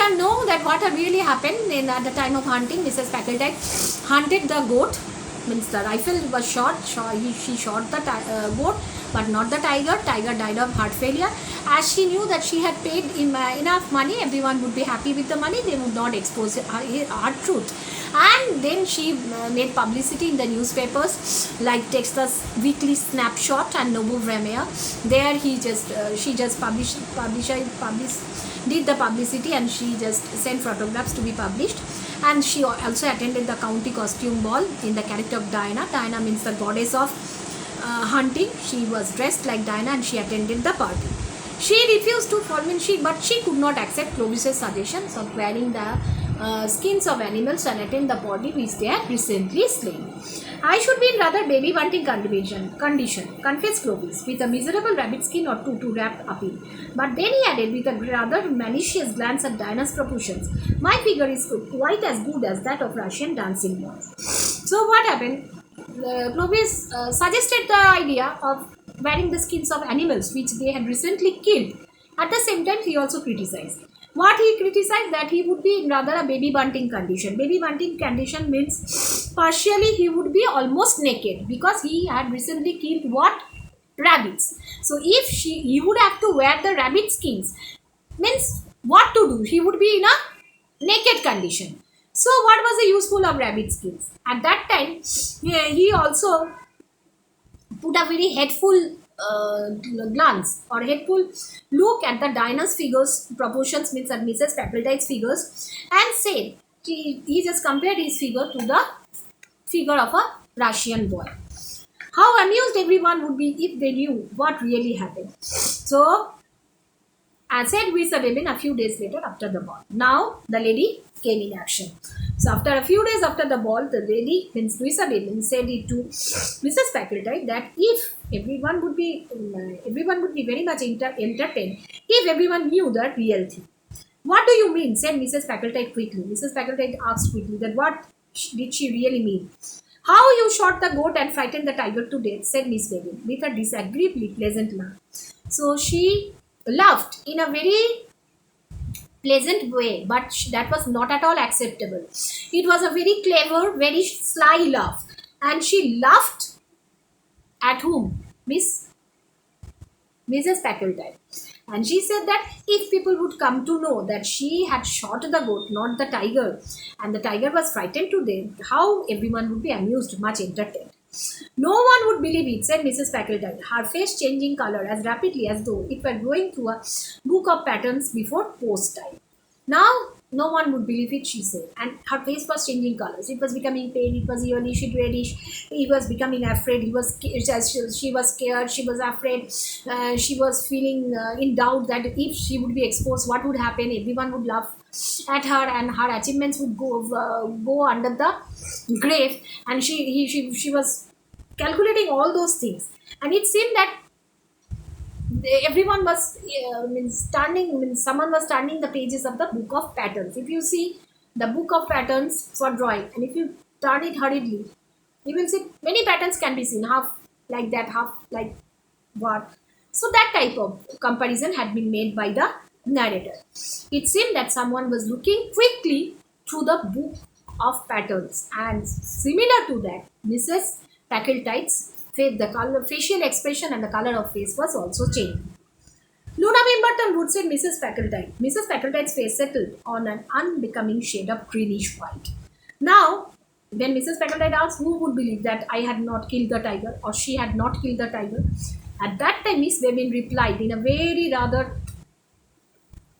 her know that what had really happened at the time of hunting. Mrs. Packletide hunted the goat, means the rifle was shot. She shot the goat, but not the tiger. Tiger died of heart failure. As she knew that she had paid enough money, everyone would be happy with the money. They would not expose her truth. And then she made publicity in the newspapers like Texas Weekly Snapshot and Nobu Vremya. There she just did the publicity, and she just sent photographs to be published. And she also attended the county costume ball in the character of Diana. Diana means the goddess of hunting. She was dressed like Diana and she attended the party. She refused to but she could not accept Clovis's suggestions of wearing the skins of animals and attend the party which they had recently slain. I should be in rather baby bunting condition, confessed Clovis, with a miserable rabbit skin or two to wrap up in. But then he added with a rather malicious glance at Diana's proportions, my figure is quite as good as that of Russian dancing girls. So what happened? Clovis suggested the idea of wearing the skins of animals which they had recently killed. At the same time, he also criticized. What he criticized, that he would be in rather a baby bunting condition. Baby bunting condition means partially he would be almost naked because he had recently killed what? Rabbits. So if he would have to wear the rabbit skins, means what to do? He would be in a naked condition. So what was the useful of rabbit skins? At that time, he also put a very hateful glance or hateful look at the Diana's figures, proportions means at Mrs. Packletide's figures, and said he just compared his figure to the figure of a Russian boy. How amused everyone would be if they knew what really happened. So, as said Luisa Bebin a few days later after the ball. Now the lady came in action. So after a few days after the ball, the lady, means Luisa Bebin, said it to Mrs. Packletide that if everyone would be very much entertained if everyone knew the real thing. What do you mean? Said Mrs. Packletide quickly. Mrs. Packletide asked quickly that what did she really mean? How you shot the goat and frightened the tiger to death, said Miss Bebin with a disagreeably pleasant laugh. So she laughed in a very pleasant way, but that was not at all acceptable. It was a very clever, very sly laugh, and she laughed at whom? Mrs. Packletide. And she said that if people would come to know that she had shot the goat, not the tiger, and the tiger was frightened to death, how everyone would be amused, much entertained. No one would believe it, said Mrs. Packletide, her face changing color as rapidly as though it were going through a book of patterns before post time. Now, no one would believe it, she said, and her face was changing colors. It was becoming pale, it was yellowish, reddish, he was becoming afraid, she was scared, she was afraid, she was feeling in doubt that if she would be exposed, what would happen? Everyone would laugh at her and her achievements would go under the grave, and she was calculating all those things, and it seemed that everyone was someone was turning the pages of the book of patterns. If you see the book of patterns for drawing, and if you turn it hurriedly, you will see many patterns can be seen, half like that, half like what. So that type of comparison had been made by the narrator. It seemed that someone was looking quickly through the book of patterns, and similar to that, Mrs. Packletide's the color, facial expression and the color of face was also changing. Luna Wimberton would say Mrs. Packletide. Mrs. Packletide's face settled on an unbecoming shade of greenish white. Now, when Mrs. Packletide asked who would believe that I had not killed the tiger or she had not killed the tiger, at that time Miss Bebin replied in a very rather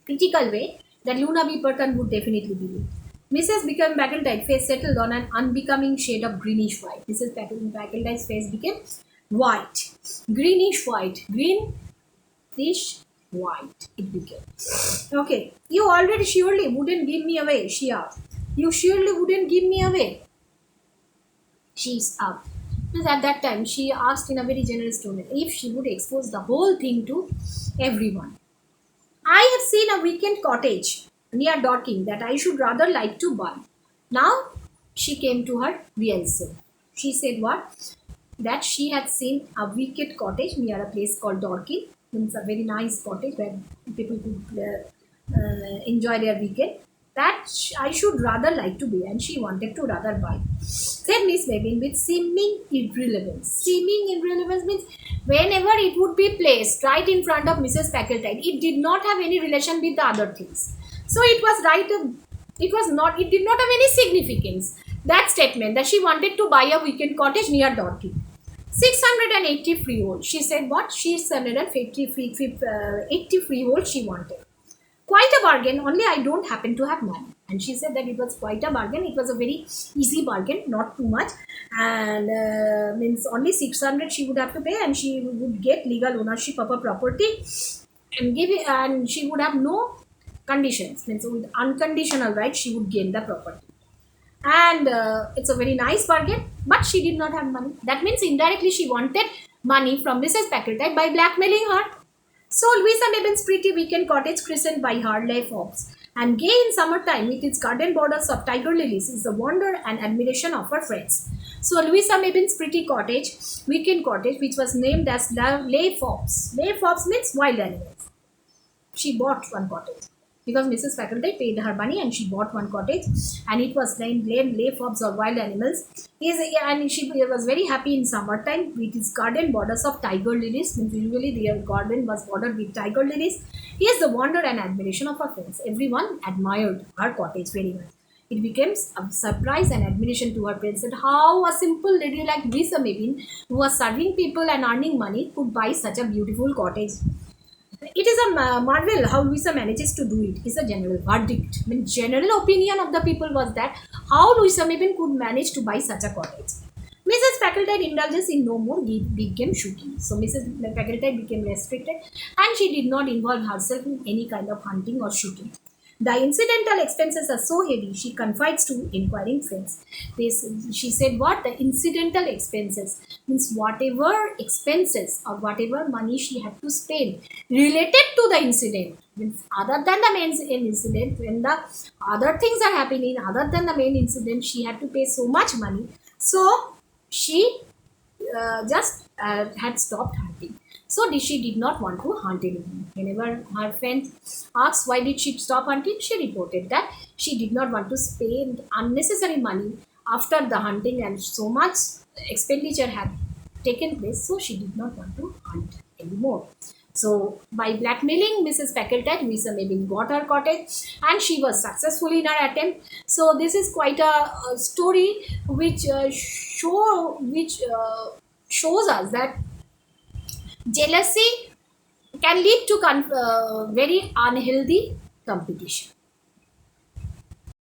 critical way that Luna Wimberton would definitely believe. Mrs. Packletide's face settled on an unbecoming shade of greenish white. Mrs. Packletide's face became white. Greenish white. Greenish white it became. Okay. You already surely wouldn't give me away, she asked. You surely wouldn't give me away. She's up. At that time, she asked in a very generous tone if she would expose the whole thing to everyone. I have seen a weekend cottage near Dorking that I should rather like to buy. Now she came to her real self. She said what? That she had seen a weekend cottage near a place called Dorking. It's a very nice cottage where people could enjoy their weekend. That I should rather like to be, and she wanted to rather buy. Said Miss Mabin with seeming irrelevance. Seeming irrelevance means whenever it would be placed right in front of Mrs. Packletide, it did not have any relation with the other things. So it was right. It was not. It did not have any significance. That statement that she wanted to buy a weekend cottage near Dorking. 680 freehold. She said what? 680 80 freehold she wanted. Quite a bargain, only I don't happen to have money. And she said that it was quite a bargain. It was a very easy bargain, not too much. And means only 600 she would have to pay, and she would get legal ownership of a property and give it, and she would have no conditions. Means with unconditional right, she would gain the property. And it's a very nice bargain, but she did not have money. That means indirectly she wanted money from Mrs. Packletide by blackmailing her. So Louisa Mabin's pretty weekend cottage christened by her lay Forbes and gay in summertime with its garden borders of tiger lilies is the wonder and admiration of her friends. So Louisa Mabin's pretty cottage, weekend cottage, which was named as Lay Forbes. Lay Forbes means wild animals. She bought one cottage because Mrs. Faculty paid her money and she bought one cottage, and it was named Lay Forbes or Wild Animals. And she was very happy in summertime with its garden borders of tiger lilies. Usually their garden was bordered with tiger lilies. Here's the wonder and admiration of her friends. Everyone admired her cottage very much. It became a surprise and admiration to her friends that how a simple lady like Louisa Mabin, who was serving people and earning money, could buy such a beautiful cottage. It is a marvel how Louisa manages to do it. Is a general verdict. I mean, general opinion of the people was that how Louisa Mabin could manage to buy such a cottage. Mrs. Packletide indulges in no more big game shooting. So Mrs. Packletide became restricted, and she did not involve herself in any kind of hunting or shooting. The incidental expenses are so heavy, she confides to inquiring friends. She said, what? The incidental expenses means whatever expenses or whatever money she had to spend related to the incident. Means other than the main incident, when the other things are happening, other than the main incident, she had to pay so much money. So she just had stopped hunting. So she did not want to hunt anymore. Whenever her friends asked why did she stop hunting, she reported that she did not want to spend unnecessary money after the hunting, and so much expenditure had taken place, so she did not want to hunt anymore. So by blackmailing Mrs. Packletide, Louisa Mabin got her cottage, and she was successful in her attempt. So this is quite a story which shows us that jealousy can lead to very unhealthy competition.